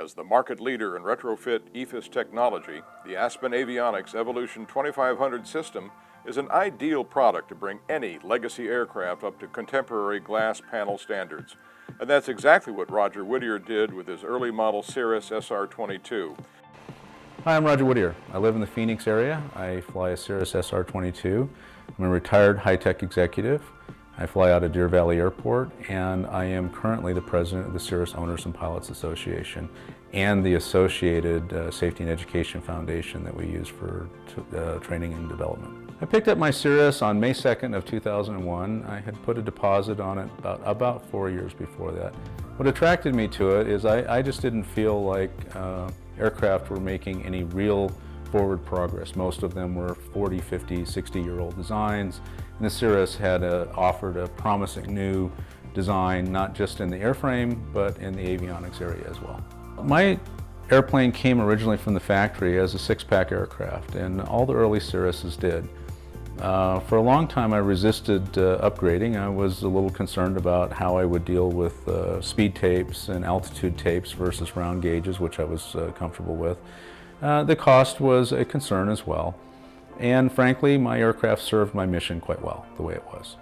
As the market leader in retrofit EFIS technology, the Aspen Avionics Evolution 2500 system is an ideal product to bring any legacy aircraft up to contemporary glass panel standards. And that's exactly what Roger Whittier did with his early model Cirrus SR22. Hi, I'm Roger Whittier. I live in the Phoenix area. I fly a Cirrus SR22. I'm a retired high-tech executive. I fly out of Deer Valley Airport, and I am currently the president of the Cirrus Owners and Pilots Association and the associated Safety and Education Foundation that we use for training and development. I picked up my Cirrus on May 2nd of 2001. I had put a deposit on it about 4 years before that. What attracted me to it is I just didn't feel like aircraft were making any real forward progress. Most of them were 40, 50, 60-year-old designs, and the Cirrus had offered a promising new design, not just in the airframe, but in the avionics area as well. My airplane came originally from the factory as a six-pack aircraft, and all the early Cirruses did. For a long time I resisted upgrading. I was a little concerned about how I would deal with speed tapes and altitude tapes versus round gauges, which I was comfortable with. The cost was a concern as well, and frankly my aircraft served my mission quite well the way it was.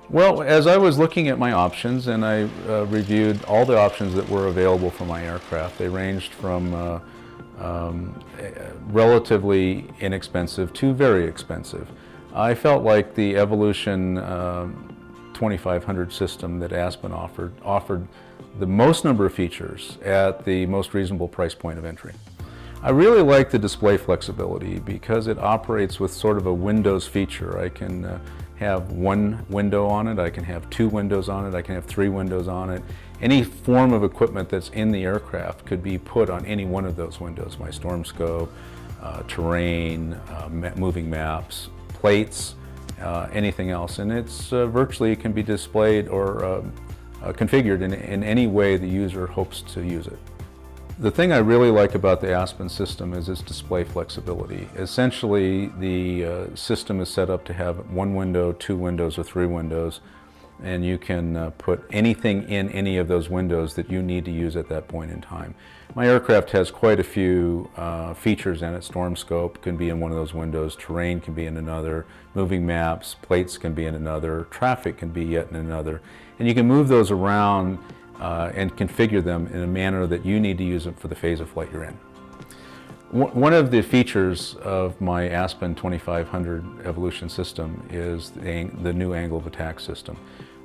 Well, as I was looking at my options and I reviewed all the options that were available for my aircraft, they ranged from relatively inexpensive to very expensive. I felt like the Evolution 2500 system that Aspen offered the most number of features at the most reasonable price point of entry. I really like the display flexibility because it operates with sort of a Windows feature. I can have one window on it, I can have two windows on it, I can have three windows on it. Any form of equipment that's in the aircraft could be put on any one of those windows. My storm scope, terrain, moving maps, plates, anything else. And it's virtually can be displayed or configured in any way the user hopes to use it. The thing I really like about the Aspen system is its display flexibility. Essentially, the system is set up to have one window, two windows, or three windows, and you can put anything in any of those windows that you need to use at that point in time. My aircraft has quite a few features in it. Storm scope can be in one of those windows, terrain can be in another, moving maps, plates can be in another, traffic can be yet in another, and you can move those around and configure them in a manner that you need to use them for the phase of flight you're in. One of the features of my Aspen 2500 Evolution system is the new angle of attack system.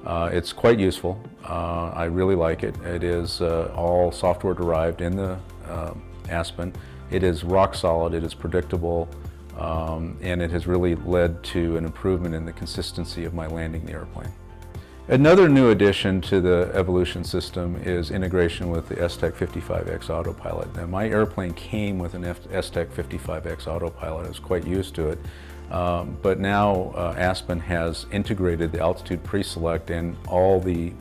It's quite useful. I really like it. It is all software derived in the Aspen. It is rock solid, it is predictable, and it has really led to an improvement in the consistency of my landing the airplane. Another new addition to the Evolution system is integration with the STEC 55X autopilot. Now, my airplane came with an STEC 55X autopilot. I was quite used to it. But now Aspen has integrated the altitude pre-select and all the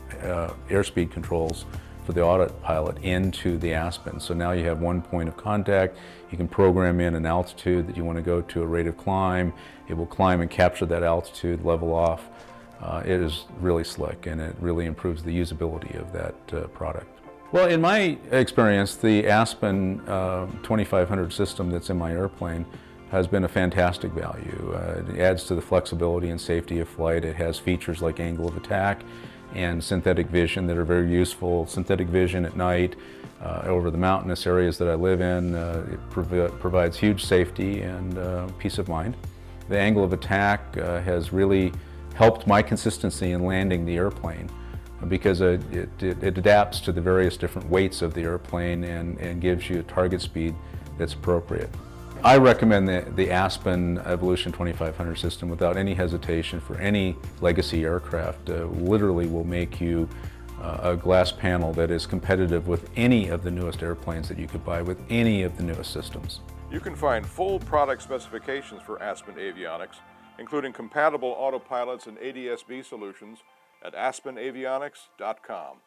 airspeed controls for the autopilot into the Aspen. So now you have one point of contact. You can program in an altitude that you want to go to, a rate of climb. It will climb and capture that altitude, level off. It is really slick, and it really improves the usability of that product. Well, in my experience, the Aspen 2500 system that's in my airplane has been a fantastic value. It adds to the flexibility and safety of flight. It has features like angle of attack and synthetic vision that are very useful. Synthetic vision at night over the mountainous areas that I live in, it provides huge safety and peace of mind. The angle of attack has really helped my consistency in landing the airplane because it adapts to the various different weights of the airplane and gives you a target speed that's appropriate. I recommend the Aspen Evolution 2500 system without any hesitation for any legacy aircraft. Literally will make you a glass panel that is competitive with any of the newest airplanes that you could buy with any of the newest systems. You can find full product specifications for Aspen Avionics, including compatible autopilots and ADS-B solutions at aspenavionics.com.